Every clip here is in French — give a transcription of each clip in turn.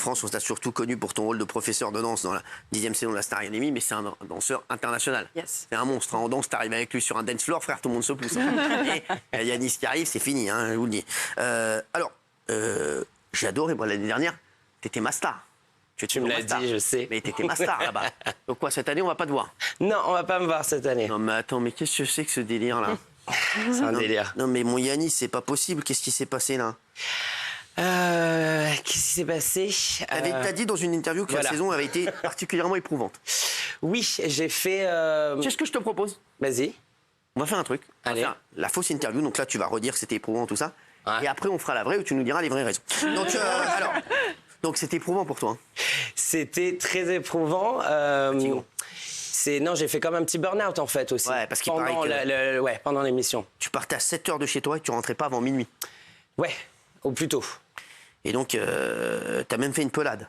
France, on t'a surtout connu pour ton rôle de professeur de danse dans la 10e saison de la Star Academy, mais c'est un danseur international. Yes. C'est un monstre. En danse, t'arrives avec lui sur un dance floor, frère, tout le monde se pousse. Et Yanis qui arrive, c'est fini, je vous le dis. J'ai adoré, moi, l'année dernière, t'étais ma star. Tu me l'as dit, je sais. Mais t'étais ma star là-bas. Donc quoi, cette année, on va pas te voir? Non, on va pas me voir cette année. Non, mais attends, mais qu'est-ce que c'est que ce délire-là? C'est un délire. Non, mais mon Yanis, c'est pas possible. Qu'est-ce qui s'est passé là? Qu'est-ce qui s'est passé? T'as dit dans une interview que la saison avait été particulièrement éprouvante. Oui, j'ai fait... Tu sais ce que je te propose? Vas-y. On va faire un truc. Allez. On va faire la fausse interview. Donc là, tu vas redire que c'était éprouvant, tout ça. Ouais. Et après, on fera la vraie où tu nous diras les vraies raisons. Donc, donc c'était éprouvant pour toi. C'était très éprouvant. Non, j'ai fait comme un petit burn-out en fait aussi. Ouais, parce qu'il pendant paraît que... pendant l'émission. Tu partais à 7h de chez toi et tu rentrais pas avant minuit. Ouais, au plus tôt. Et donc, t'as même fait une pelade.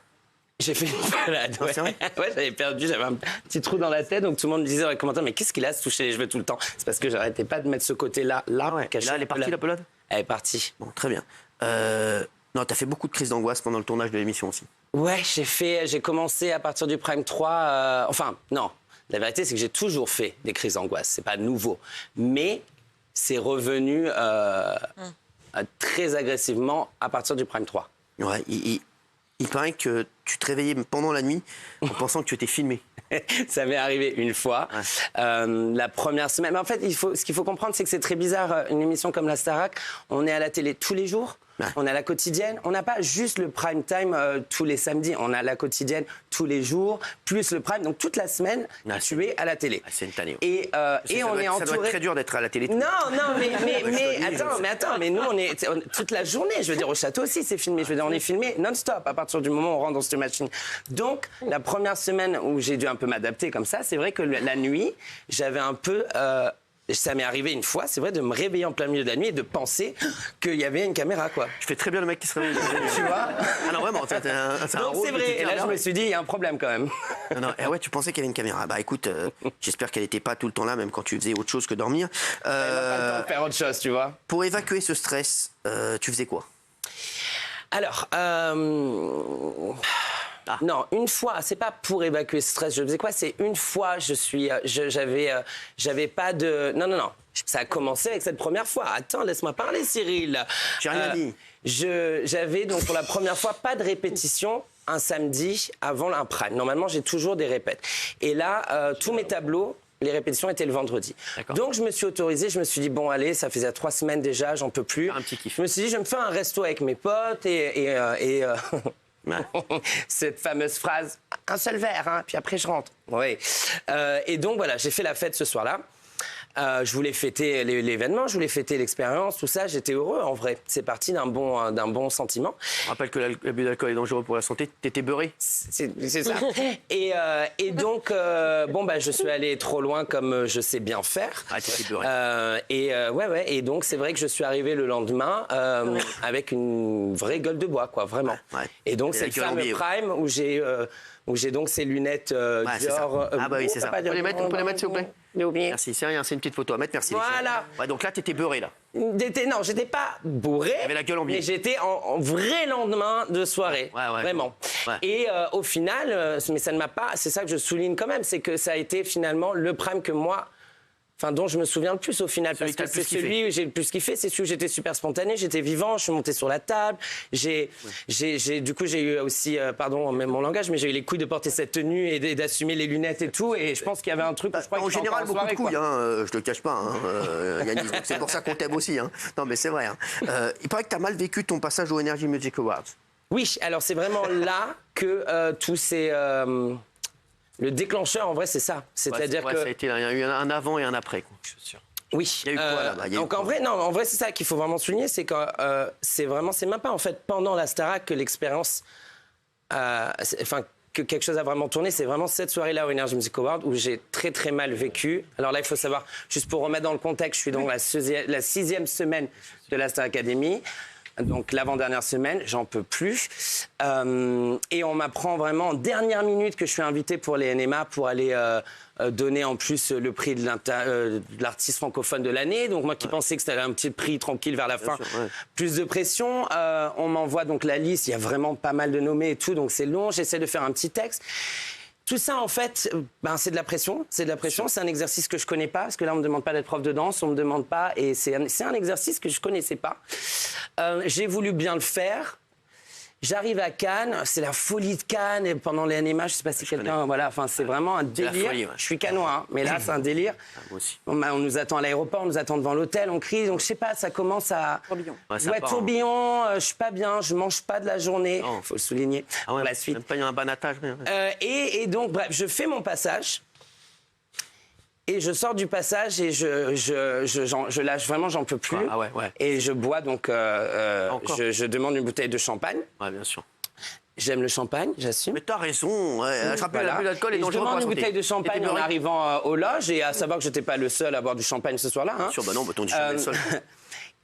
J'ai fait une balade, ouais. C'est vrai? Ouais, j'avais un petit trou dans la tête, donc tout le monde me disait dans les commentaires, mais qu'est-ce qu'il a à se toucher les cheveux tout le temps? C'est parce que j'arrêtais pas de mettre ce côté-là, caché. Et là, elle est partie, la pelade? Elle est partie. Bon, très bien. Non, t'as fait beaucoup de crises d'angoisse pendant le tournage de l'émission aussi. Ouais, j'ai commencé à partir du Prime 3, non. La vérité, c'est que j'ai toujours fait des crises d'angoisse. C'est pas nouveau. Mais c'est revenu très agressivement à partir du Prime 3. Ouais, il paraît que tu te réveillais pendant la nuit en pensant que tu étais filmé. Ça m'est arrivé une fois. Ouais. La première semaine. Mais en fait, ce qu'il faut comprendre, c'est que c'est très bizarre. Une émission comme la Starac, on est à la télé tous les jours. Ouais. On a la quotidienne. On n'a pas juste le prime time tous les samedis. On a la quotidienne tous les jours, plus le prime. Donc toute la semaine, tu es à la télé. C'est une tannée. Et on est entouré. Ça doit être très dur d'être à la télé. Non, mais nous, on est toute la journée. Je veux dire, au château aussi, c'est filmé. Je veux dire, on est filmé non-stop à partir du moment où on rentre dans cette machine. Donc, la première semaine où j'ai dû un peu m'adapter comme ça, c'est vrai que la nuit, j'avais un peu... ça m'est arrivé une fois, c'est vrai, de me réveiller en plein milieu de la nuit et de penser qu'il y avait une caméra, quoi. Je fais très bien le mec qui se réveille. Tu vois? Ah non, vraiment, c'est un Donc c'est vrai, et là je me suis dit, il y a un problème quand même. Non, ouais, tu pensais qu'il y avait une caméra. Bah écoute, j'espère qu'elle n'était pas tout le temps là, même quand tu faisais autre chose que dormir. Elle n'a pas le temps de faire autre chose, tu vois. Pour évacuer ce stress, tu faisais quoi? Alors, non, une fois, c'est pas pour évacuer ce stress. Je faisais quoi? C'est une fois, j'avais pas de... Non. Ça a commencé avec cette première fois. Attends, laisse-moi parler, Cyril. J'ai rien dit. J'avais donc pour la première fois pas de répétition un samedi avant un prime. Normalement, j'ai toujours des répètes. Et là, tous mes tableaux, les répétitions étaient le vendredi. Donc, je me suis autorisé, je me suis dit, bon, allez, ça faisait 3 semaines déjà, j'en peux plus. Un petit kiff. Je me suis dit, je me fais un resto avec mes potes et cette fameuse phrase, un seul verre, hein, puis après je rentre. Oui. Et donc, voilà, j'ai fait la fête ce soir-là. Je voulais fêter l'événement, je voulais fêter l'expérience, tout ça. J'étais heureux, en vrai. C'est parti d'un bon sentiment. Je rappelle que l'abus d'alcool est dangereux pour la santé. T'étais beurré. C'est ça. Et donc, je suis allé trop loin comme je sais bien faire. Ah, t'étais beurré. Ouais. Et donc, c'est vrai que je suis arrivé le lendemain avec une vraie gueule de bois, quoi, vraiment. Ouais. Et donc, c'est le fameux prime où j'ai donc ces lunettes Dior. Ah bah oui, c'est ça. On peut les mettre, s'il vous plaît? Merci. Merci, c'est rien, c'est une petite photo à mettre, merci. Voilà. Ouais, donc là, t'étais beurré, là. Non, j'étais pas bourré, la gueule en biais. mais j'étais en vrai lendemain de soirée, ouais, vraiment. Ouais. Et au final, mais ça ne m'a pas... C'est ça que je souligne quand même, c'est que ça a été finalement le prime que moi... dont je me souviens le plus au final, parce que c'est celui où j'ai le plus kiffé, c'est celui où j'étais super spontané, j'étais vivant, je suis monté sur la table, du coup j'ai eu aussi, pardon même mon langage, mais j'ai eu les couilles de porter cette tenue et d'assumer les lunettes et tout, et je pense qu'il y avait un truc où je crois en général beaucoup de couilles, je te le cache pas, Yanis, c'est pour ça qu'on t'aime aussi. Non mais c'est vrai. Il paraît que tu as mal vécu ton passage au Energy Music Awards. Oui, alors c'est vraiment là que tous ces... Le déclencheur, en vrai, c'est ça. C'est-à-dire que... Il y a eu un avant et un après, quoi. Je suis sûr. Oui. Il y a eu quoi, là-bas? Donc, en vrai, c'est ça qu'il faut vraiment souligner, c'est que c'est même pas, en fait, pendant la Starac que l'expérience... que quelque chose a vraiment tourné, c'est vraiment cette soirée-là au Energy Music Award où j'ai très, très mal vécu. Alors là, il faut savoir, juste pour remettre dans le contexte, je suis dans la 6e semaine de la Star Academy. Donc l'avant-dernière semaine, j'en peux plus. Et on m'apprend vraiment en dernière minute que je suis invité pour les NMA pour aller donner en plus le prix de l'artiste francophone de l'année. Donc moi qui pensais que c'était un petit prix tranquille vers la fin, plus de pression. On m'envoie donc la liste, il y a vraiment pas mal de nommés et tout, donc c'est long. J'essaie de faire un petit texte. Tout ça, en fait, c'est de la pression. C'est de la pression. C'est un exercice que je connais pas, parce que là, on me demande pas d'être prof de danse, on me demande pas, et c'est un exercice que je connaissais pas. J'ai voulu bien le faire. J'arrive à Cannes, c'est la folie de Cannes, et pendant les NMA, je sais pas si quelqu'un, voilà, enfin, c'est vraiment un délire. Folie, ouais. Je suis cannois, hein, mais là, c'est un délire. Moi aussi. On nous attend à l'aéroport, on nous attend devant l'hôtel, on crie, donc je sais pas, ça commence à... Tourbillon. Ouais, tourbillon, je suis pas bien, je mange pas de la journée, Non. faut le souligner, Ah ouais, pour la suite. même pas un banatage, rien. Et donc, bref, je fais mon passage. Et je sors du passage et je lâche vraiment, j'en peux plus. Ah ouais. Et je bois donc, je demande une bouteille de champagne. Ouais, bien sûr. J'aime le champagne, j'assume. Mais t'as raison. Ouais. Je rappelle, Voilà. l'alcool est Et je dangereux pour demande la une santé. bouteille de Et champagne t'es en bourré. arrivant aux loges, et à savoir que j'étais pas le seul à boire du champagne ce soir-là. Hein. Bien sûr, bah non, ton jamais le seul.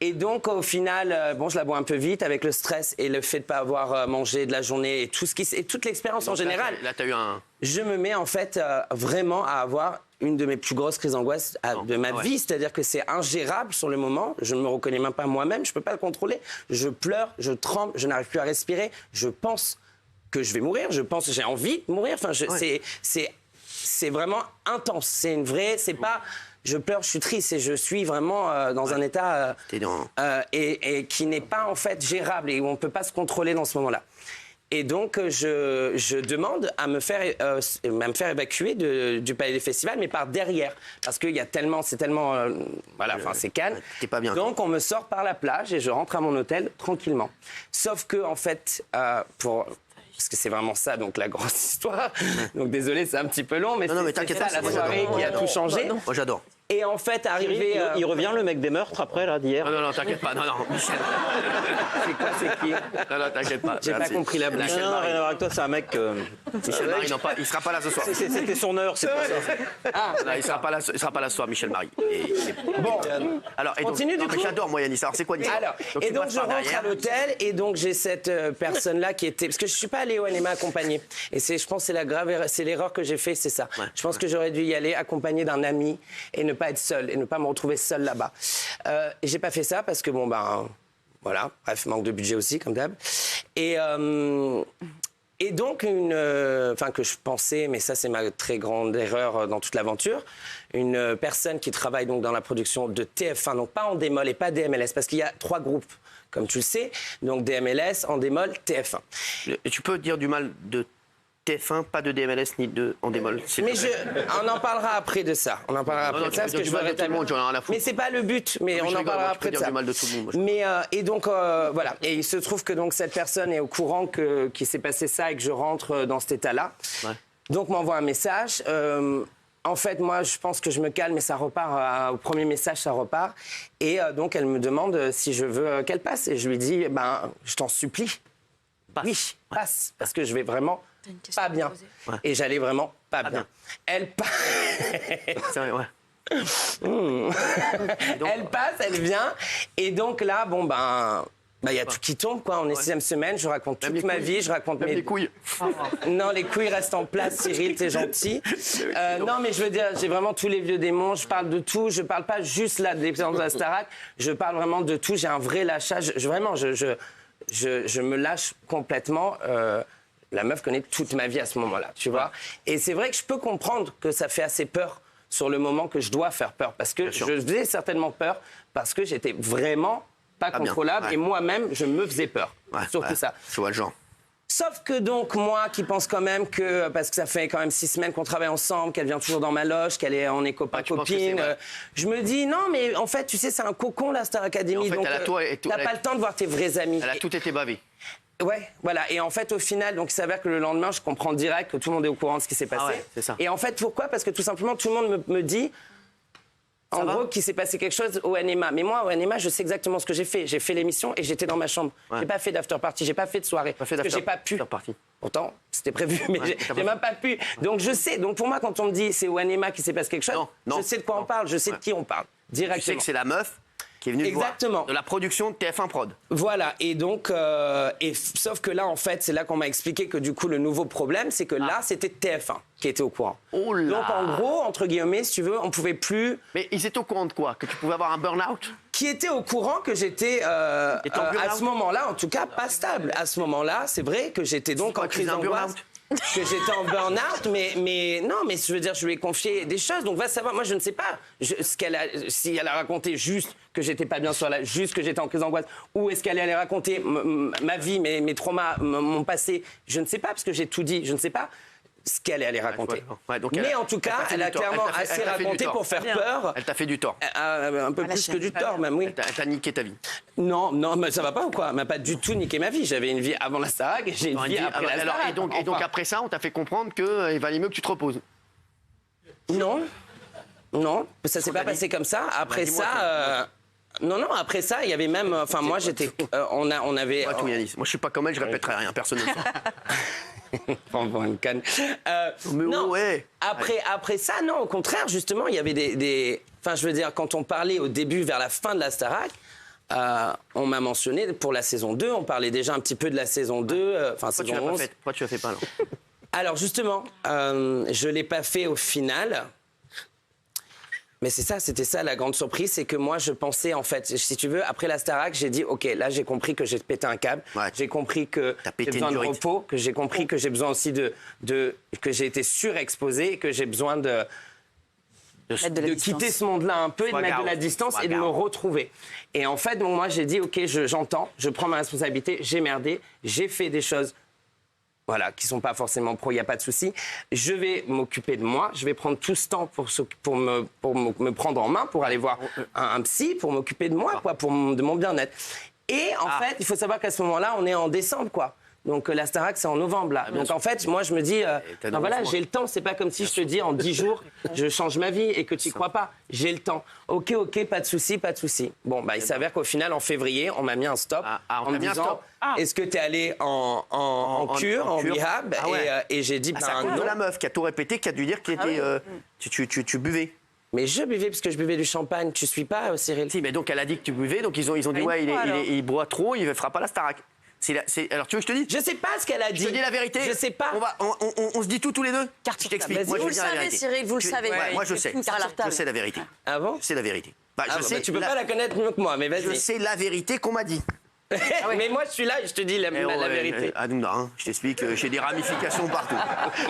Et donc, au final, je la bois un peu vite avec le stress et le fait de pas avoir mangé de la journée et toute l'expérience en général. Là, t'as eu un... Je me mets en fait vraiment à avoir une de mes plus grosses crises d'angoisse de ma vie. C'est-à-dire que c'est ingérable sur le moment. Je ne me reconnais même pas moi-même. Je peux pas le contrôler. Je pleure, je tremble, je n'arrive plus à respirer. Je pense que je vais mourir. Je pense que j'ai envie de mourir. Enfin, c'est vraiment intense. C'est une vraie... C'est pas... Je pleure, je suis triste et je suis vraiment dans un état et qui n'est pas en fait gérable et où on ne peut pas se contrôler dans ce moment-là. Et donc je demande à me faire évacuer du Palais des Festivals, mais par derrière, parce qu'il y a tellement, c'est Cannes. T'es pas bien. Donc on me sort par la plage et je rentre à mon hôtel tranquillement. Sauf que en fait parce que c'est vraiment ça, donc la grosse histoire. Donc désolé, c'est un petit peu long, mais c'est t'inquiète ça pas, la moi, soirée j'adore. qui a tout changé. Moi, j'adore. Et en fait, arrivé... Il revient le mec des meurtres après, là, d'hier. Non, t'inquiète pas. Non, Michel. C'est quoi, c'est qui? Non, t'inquiète pas. J'ai pas Merci. compris la blague. Non, rien à voir avec toi, c'est un mec... Michel Marie, non, pas, il sera pas là ce soir. C'était son heure, c'est pas ça. Ah, Non, il sera pas là ce soir, Michel Marie. bon, Alors, et donc, continue du non, mais coup. j'adore, moi, Yannis. Alors, c'est quoi l'histoire? Alors, tu et donc passes je par rentre derrière. à l'hôtel et donc j'ai cette personne-là qui était... Parce que je suis pas allée au NMA accompagnée. Et je pense que c'est l'erreur que j'ai fait, c'est ça. Ouais, Je pense que j'aurais dû y aller accompagné d'un ami et ne pas être seule et ne pas me retrouver seule là-bas. Et j'ai pas fait ça parce que voilà, bref, manque de budget aussi, comme d'hab. Et donc, que je pensais, mais ça c'est ma très grande erreur dans toute l'aventure, une personne qui travaille donc dans la production de TF1, donc pas en démol et pas DMLS, parce qu'il y a 3 groupes, comme tu le sais, donc DMLS, en démol, TF1. Tu peux dire du mal de TF1, pas de DMLS ni de en démol. Mais on en parlera après de ça. On en parlera après non, de ça, tu parce peux que dire je du mal veux de tout le monde, j'en ai rien à foutre. Mais c'est pas le but, mais Non, mais on je en rigole, parlera moi, je peux après de dire ça. du mal de tout le monde, moi, je- Mais et donc voilà, et il se trouve que donc cette personne est au courant qu'il s'est passé ça et que je rentre dans cet état-là. Ouais. Donc m'envoie un message. En fait, moi, je pense que je me calme et ça repart. Au premier message, ça repart. Et donc, elle me demande si je veux qu'elle passe. Et je lui dis, je t'en supplie. Passe. Oui, passe. Parce que je vais vraiment T'as une question pas à bien. poser. Ouais. Et j'allais vraiment pas bien. bien. Elle passe. C'est vrai, ouais. Elle passe, elle vient. Et donc là, il y a tout qui tombe, quoi. On est 6e semaine, je raconte Même toute les ma couilles. vie, je raconte Même mes... les couilles. Non, les couilles restent en place, Cyril, t'es gentil. Non, mais je veux dire, j'ai vraiment tous les vieux démons, je parle de tout, je parle pas juste là de l'expérience de la Starac, je parle vraiment de tout, j'ai un vrai lâchage, je me lâche complètement. La meuf connaît toute ma vie à ce moment-là, tu vois. Et c'est vrai que je peux comprendre que ça fait assez peur sur le moment que je dois faire peur, parce que je faisais certainement peur, parce que j'étais vraiment pas bien, contrôlable, ouais. et moi-même, je me faisais peur. Ouais, Surtout ouais. ça. Je vois le genre. Sauf que donc, moi qui pense quand même que, parce que ça fait quand même 6 semaines qu'on travaille ensemble, qu'elle vient toujours dans ma loge, on est tu penses que copain-copine, c'est vrai. je me dis, non, mais en fait, tu sais, c'est un cocon, la Star Academy, En fait, donc elle a tout- t'as elle a- pas le temps de voir tes vrais amis. Elle a tout été bavée. Ouais, voilà. Et en fait, au final, donc, il s'avère que le lendemain, je comprends direct que tout le monde est au courant de ce qui s'est passé. ouais, c'est ça. Et en fait, pourquoi? Parce que tout simplement, tout le monde me dit, en va gros, qu'il s'est passé quelque chose au NMA. Mais moi, au NMA, je sais exactement ce que j'ai fait. J'ai fait l'émission et j'étais dans ma chambre. Ouais. J'ai pas fait d'after party, j'ai pas fait de soirée. Pas fait parce que d'after- j'ai pas pu. after party. Pourtant, c'était prévu, mais j'ai même pas pu. Donc je sais. Donc pour moi, quand on me dit c'est au NMA qu'il s'est passé quelque chose, Non, je sais de quoi on parle, je sais de qui on parle. Tu sais Directement. que c'est la meuf qui est venu te voir. Exactement. De la production de TF1 Prod. Voilà, et donc, sauf que là, en fait, c'est là qu'on m'a expliqué que du coup, le nouveau problème, c'est que là, c'était TF1 qui était au courant. Oh là. Donc, en gros, entre guillemets, si tu veux, on pouvait plus... Mais ils étaient au courant de quoi? Que tu pouvais avoir un burn-out? Qui était au courant que j'étais, à ce moment-là, en tout cas, pas stable. À ce moment-là, c'est vrai que j'étais donc en crise d'angoisse. Que j'étais en burn-out, mais non, mais je veux dire, je lui ai confié des choses, donc va savoir, moi je ne sais pas si elle a raconté juste que j'étais pas bien juste que j'étais en crise d'angoisse, ou est-ce qu'elle allait raconter ma vie, mes traumas, mon passé, je ne sais pas, parce que j'ai tout dit, je ne sais pas ce qu'elle allait raconter. Ouais, donc mais en tout cas, elle a clairement assez raconté pour faire peur. Elle t'a fait du tort. Un peu plus que du tort, même, oui. Elle t'a niqué ta vie. Non, mais ça va pas ou quoi? Elle m'a pas du tout niqué ma vie. J'avais une vie avant la Starac et j'ai une vie après la Starac. Et donc après ça, on t'a fait comprendre qu'il valait mieux que tu te reposes. Non, ça s'est pas passé comme ça. Après ça... Non, après ça, il y avait même... Enfin, moi, j'étais... on avait... Moi, je suis pas comme elle, je répéterai rien, personne ne le sait. Une canne. Non, ouais. Après ça, non, au contraire, justement, il y avait des... Enfin, je veux dire, quand on parlait au début, vers la fin de la Starac, on m'a mentionné pour la saison 2, on parlait déjà un petit peu de la saison 2, enfin saison 11. Pourquoi tu l'as fait pas, alors? Alors, justement, je l'ai pas fait au final... Mais c'était ça la grande surprise, c'est que moi je pensais en fait, si tu veux, après la Starac, j'ai dit ok, là j'ai compris que j'ai pété un câble, j'ai compris que j'ai besoin de repos, que j'ai compris que j'ai besoin aussi que j'ai été surexposé, que j'ai besoin de quitter ce monde-là un peu et de mettre de la distance et de me retrouver. Et en fait, donc moi j'ai dit ok, j'entends, je prends ma responsabilité, j'ai merdé, j'ai fait des choses. Voilà, qui sont pas forcément pro, il n'y a pas de souci. Je vais m'occuper de moi, je vais prendre tout ce temps pour me prendre en main, pour aller voir un psy, pour m'occuper de moi, quoi, de mon bien-être. Et en fait, il faut savoir qu'à ce moment-là, on est en décembre, quoi. Donc la Starac, c'est en novembre, là. Donc en fait, moi, je me dis, voilà, j'ai le temps. C'est pas comme si je te dis en 10 jours, je change ma vie et que tu y crois pas. J'ai le temps. Ok, pas de souci, pas de souci. Bon, il s'avère qu'au final, en février, on m'a mis un stop en me disant, est-ce que tu es allé en cure, en rehab? Et j'ai dit, c'est à cause de la meuf qui a tout répété, qui a dû dire que tu buvais. Mais je buvais parce que je buvais du champagne. Tu suis pas, Cyril? Si, mais donc elle a dit que tu buvais, donc ils ont dit, ouais, il boit trop, il ne fera pas la Starac. Alors tu veux que je te dise? Je sais pas ce qu'elle a dit. Je te dis la vérité. Je sais pas. On se dit tous les deux. Je t'explique. Vous le savez, Cyril, vous le savez. Moi je sais. Je sais la vérité. Ah bon? C'est la vérité. Tu peux pas la connaître mieux que moi, mais vas-y. Je sais la vérité qu'on m'a dit. Mais moi je suis là et je te dis la vérité. Hanouna, je t'explique, j'ai des ramifications partout.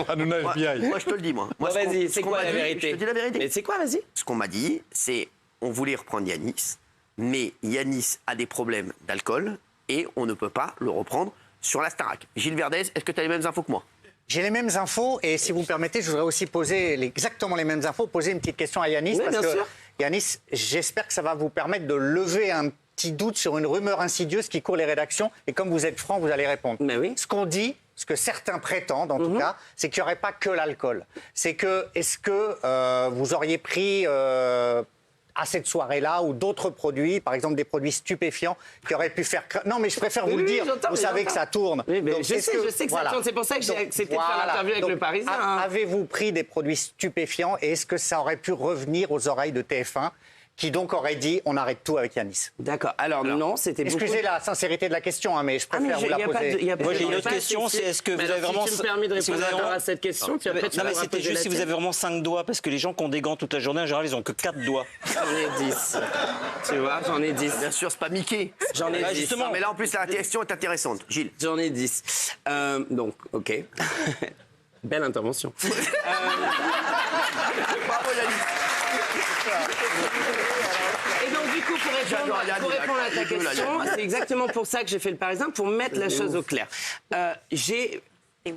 Hanouna FBI. Moi je te le dis, moi. Vas-y, c'est quoi la vérité? Je te dis la vérité. Mais c'est quoi, vas-y? Ce qu'on m'a dit, c'est on voulait reprendre Yanis, mais Yanis a des problèmes d'alcool et on ne peut pas le reprendre sur la Starac. Gilles Verdez, est-ce que tu as les mêmes infos que moi? J'ai les mêmes infos et si vous me permettez, je voudrais aussi poser exactement les mêmes infos, poser une petite question à Yanis. Oui, parce bien que sûr. Yanis, j'espère que ça va vous permettre de lever un petit doute sur une rumeur insidieuse qui court les rédactions. Et comme vous êtes franc, vous allez répondre. Mais oui. Ce qu'on dit, ce que certains prétendent en tout cas, c'est qu'il n'y aurait pas que l'alcool. C'est que, est-ce que vous auriez pris... à cette soirée-là ou d'autres produits, par exemple des produits stupéfiants qui auraient pu faire... Non, mais je préfère vous le dire, vous savez que ça tourne. Oui, mais donc, je sais que ça tourne, c'est pour ça que j'ai accepté de faire l'interview avec le Parisien. Avez-vous pris des produits stupéfiants et est-ce que ça aurait pu revenir aux oreilles de TF1 qui donc aurait dit on arrête tout avec Yanis? D'accord, alors non, c'était beaucoup... Excusez la sincérité de la question, hein, mais je préfère vous la poser. Moi, j'ai une autre question, c'est est-ce que vous avez vraiment... Si tu me permets de répondre à cette question, puis après tu vas c'était juste si vous avez vraiment 5 doigts, parce que les gens qui ont des gants toute la journée, en général, ils ont que 4 doigts. J'en ai 10. Tu vois, j'en ai 10. Bien sûr, c'est pas Mickey. J'en ai 10. Justement. Mais là, en plus, la question est intéressante. Gilles. J'en ai 10. Donc, ok. Belle intervention. Bravo, Yanis. Et donc, du coup, pour répondre à ta question, c'est exactement pour ça que j'ai fait le Parisien, pour mettre la chose au clair. J'ai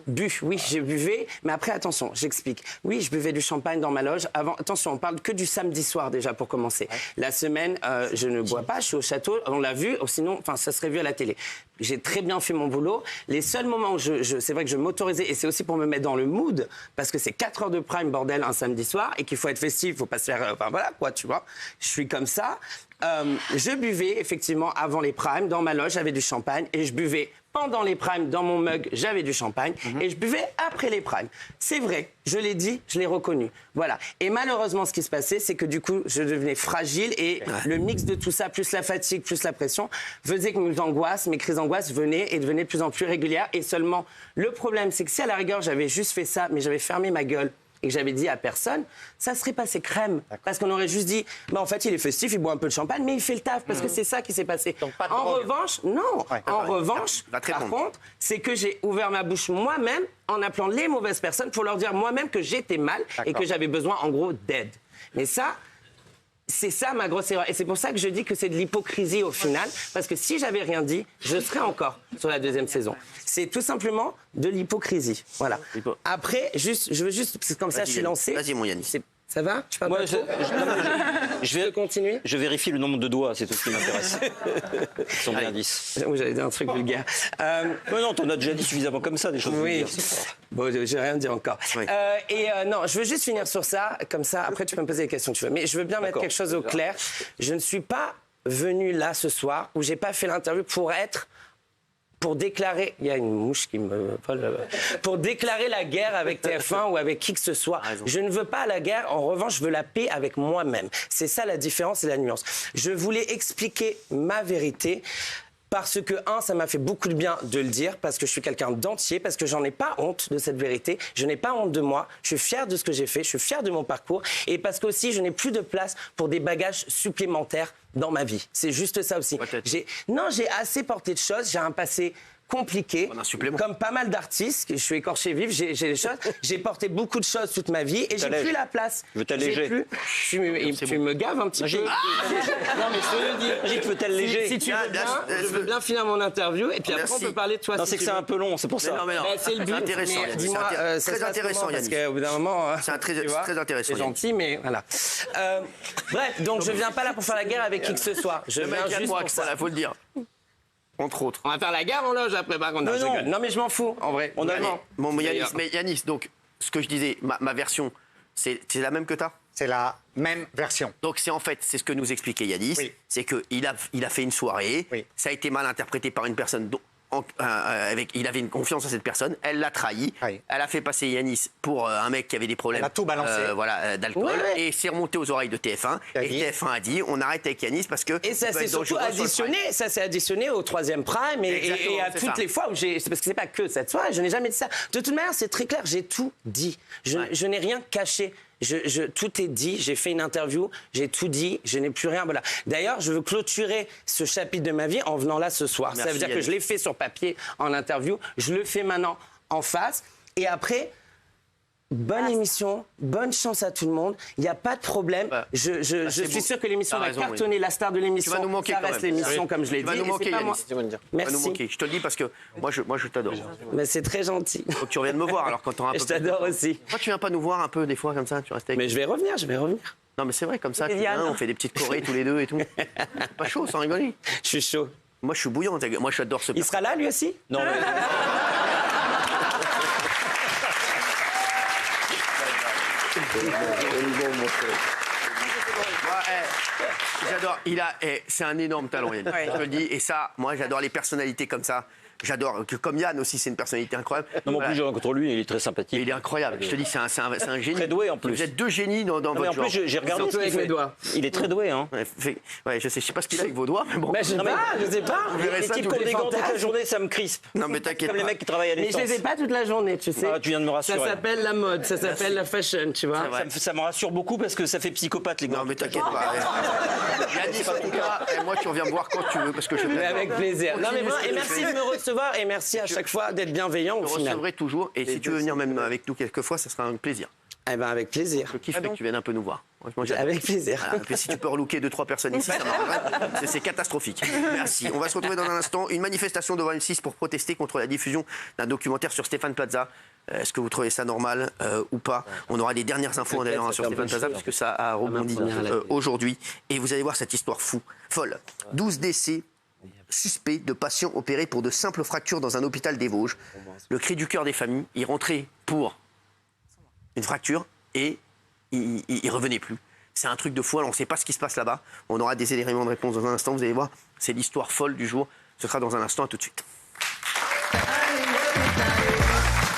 bu, oui, j'ai buvé, mais après, attention, j'explique. Oui, je buvais du champagne dans ma loge. Avant, attention, on parle que du samedi soir déjà pour commencer. La semaine, je ne bois pas, je suis au château, on l'a vu, sinon, ça serait vu à la télé. J'ai très bien fait mon boulot. Les seuls moments où c'est vrai que je m'autorisais, et c'est aussi pour me mettre dans le mood, parce que c'est 4 heures de prime, bordel, un samedi soir, et qu'il faut être festif, il faut pas se faire... Enfin voilà, quoi, tu vois. Je suis comme ça. Je buvais, effectivement, avant les primes, dans ma loge, j'avais du champagne, et je buvais pendant les primes, dans mon mug, j'avais du champagne et je buvais après les primes. C'est vrai, je l'ai dit, je l'ai reconnu. Voilà. Et malheureusement, ce qui se passait, c'est que du coup, je devenais fragile et le mix de tout ça, plus la fatigue, plus la pression, faisait que mes crises d'angoisse venaient et devenaient de plus en plus régulières. Et seulement, le problème, c'est que si à la rigueur, j'avais juste fait ça, mais j'avais fermé ma gueule, et que j'avais dit à personne, ça serait passé crème. Parce qu'on aurait juste dit, bah en fait, il est festif, il boit un peu de champagne, mais il fait le taf, parce que c'est ça qui s'est passé. Donc, pas de en drogue. revanche, non. En revanche, par contre, c'est que j'ai ouvert ma bouche moi-même en appelant les mauvaises personnes pour leur dire moi-même que j'étais mal et que j'avais besoin, en gros, d'aide. Mais ça... C'est ça ma grosse erreur. Et c'est pour ça que je dis que c'est de l'hypocrisie au final. Parce que si j'avais rien dit, je serais encore sur la 2e saison. C'est tout simplement de l'hypocrisie. Voilà. Après, je veux juste, parce que comme ça je suis lancé. Vas-y, mon Yanis. Ça va? Je parle pas trop Je vais continuer. Je vérifie le nombre de doigts, c'est tout ce qui m'intéresse. Ils sont bien 10. J'allais dire un truc vulgaire. Mais non, t'en as déjà dit suffisamment comme ça, des choses Oui. vulgaires. Bon, j'ai rien dit encore. Oui. Non, je veux juste finir sur ça. Comme ça, après, tu peux me poser les questions que tu veux. Mais je veux bien mettre quelque chose au clair. Je ne suis pas venu là ce soir où j'ai pas fait l'interview pour déclarer, il y a une mouche qui me vole, pour déclarer la guerre avec TF1 ou avec qui que ce soit. Je ne veux pas la guerre, en revanche, je veux la paix avec moi-même. C'est ça la différence et la nuance. Je voulais expliquer ma vérité. Parce que, ça m'a fait beaucoup de bien de le dire, parce que je suis quelqu'un d'entier, parce que j'en ai pas honte de cette vérité, je n'ai pas honte de moi, je suis fier de ce que j'ai fait, je suis fier de mon parcours, et parce qu'aussi, je n'ai plus de place pour des bagages supplémentaires dans ma vie. C'est juste ça aussi. J'ai assez porté de choses, j'ai un passé compliqué, comme pas mal d'artistes, je suis écorché vif, j'ai des choses, j'ai porté beaucoup de choses toute ma vie et j'ai plus la place. Je veux t'alléger. Tu me gaves un petit peu. Non mais je te le dis. J'ai que t'alléger. Si tu veux bien, je veux bien finir mon interview et puis après on peut parler de toi. Non, c'est que c'est un peu long, c'est pour ça. Non, mais non. C'est le but. Intéressant, Mais Yannis. dis-moi, Très intéressant, parce Yannis. qu'au bout d'un moment, C'est très intéressant. c'est gentil, mais voilà. Bref, donc je viens pas là pour faire la guerre avec qui que ce soit. Je viens juste pour ça. Il faut le dire. Entre autres. On va faire la guerre en loge après, par contre. Non, mais je m'en fous, en vrai. Bon, Yanis, donc, ce que je disais, ma version, c'est la même que ta? C'est la même version. Donc, c'est ce que nous expliquait Yanis, c'est qu'il a fait une soirée, ça a été mal interprété par une personne dont il avait une confiance en cette personne, elle l'a trahi, elle a fait passer Yanis pour un mec qui avait des problèmes d'alcool, et c'est remonté aux oreilles de TF1, et TF1 a dit on arrête avec Yanis parce que... Et ça s'est surtout additionné au 3e prime et à toutes les fois où c'est parce que c'est pas que cette soirée, je n'ai jamais dit ça. De toute manière, c'est très clair, j'ai tout dit, je n'ai rien caché. Tout est dit, j'ai fait une interview, j'ai tout dit, je n'ai plus rien. Voilà. D'ailleurs, je veux clôturer ce chapitre de ma vie en venant là ce soir. Merci, ça veut dire que je l'ai fait sur papier en interview, je le fais maintenant en face. Et après, bonne émission, bonne chance à tout le monde. Il n'y a pas de problème. Je suis sûr que l'émission va cartonner. La star de l'émission, ça reste l'émission, comme je l'ai dit. Tu vas nous manquer, Yanis. Merci. Je te le dis parce que moi, je t'adore. Mais c'est très gentil. Faut que tu reviennes me voir alors quand tu auras un peu. Je t'adore aussi. Pourquoi tu viens pas nous voir un peu des fois comme ça? Tu restes avec... Mais je vais revenir. Non, mais c'est vrai, comme ça, tu viens, on fait des petites chorés tous les deux et tout. C'est pas chaud, sans rigoler. Je suis chaud. Moi, je suis bouillant. Moi, j'adore ce. Il sera là, lui aussi? Non, mais... J'adore. C'est un énorme talent, Yann. Je te le dis. Et ça, moi, j'adore les personnalités comme ça. J'adore. Comme Yann aussi, c'est une personnalité incroyable. Non, mais en plus, j'ai rencontré lui, il est très sympathique. Il est incroyable. Je te dis, c'est un génie. Très doué en plus. Vous êtes deux génies dans votre genre. En plus, j'ai regardé Surtout avec mes doigts. Il est très doué, hein. Ouais, je sais pas ce qu'il a avec vos doigts, mais bon. Mais je sais pas. Les types qui ont des gants toute la journée, ça me crispe. Non, mais t'inquiète Comme les pas. mecs qui travaillent à Mais je l'essence. les ai pas toute la journée, tu sais. Ah, tu viens de me rassurer. Ça s'appelle la mode, ça s'appelle la fashion, tu vois. Ça me rassure beaucoup parce que ça fait psychopathe, les gars. Non, mais t'inquiète pas. Yannis, en tout cas, moi, tu reviens me voir quand tu veux, parce que je Mais avec plaisir. Non, mais et merci de me recevoir et merci à chaque fois d'être bienveillant au Je te final. recevrai toujours, et si tu veux venir même avec nous quelques fois, ça sera un plaisir. Eh ben avec plaisir. Je kifferais que tu viennes un peu nous voir. Franchement, j'adore. Avec plaisir. Voilà, et puis si tu peux relooker 2-3 personnes ici, ça m'arrangerait. C'est catastrophique. Merci. On va se retrouver dans un instant. Une manifestation devant M6 pour protester contre la diffusion d'un documentaire sur Stéphane Plaza. Est-ce que vous trouvez ça normal ou pas? On aura les dernières infos d'ailleurs sur Stéphane Plaza, puisque ça a rebondi aujourd'hui. Et vous allez voir cette histoire folle. 12 décès suspects de patients opérés pour de simples fractures dans un hôpital des Vosges. Le cri du cœur des familles. Ils rentraient pour une fracture et ils revenaient plus. C'est un truc de fou, alors on ne sait pas ce qui se passe là-bas. On aura des éléments de réponse dans un instant, vous allez voir. C'est l'histoire folle du jour. Ce sera dans un instant, à tout de suite. putain.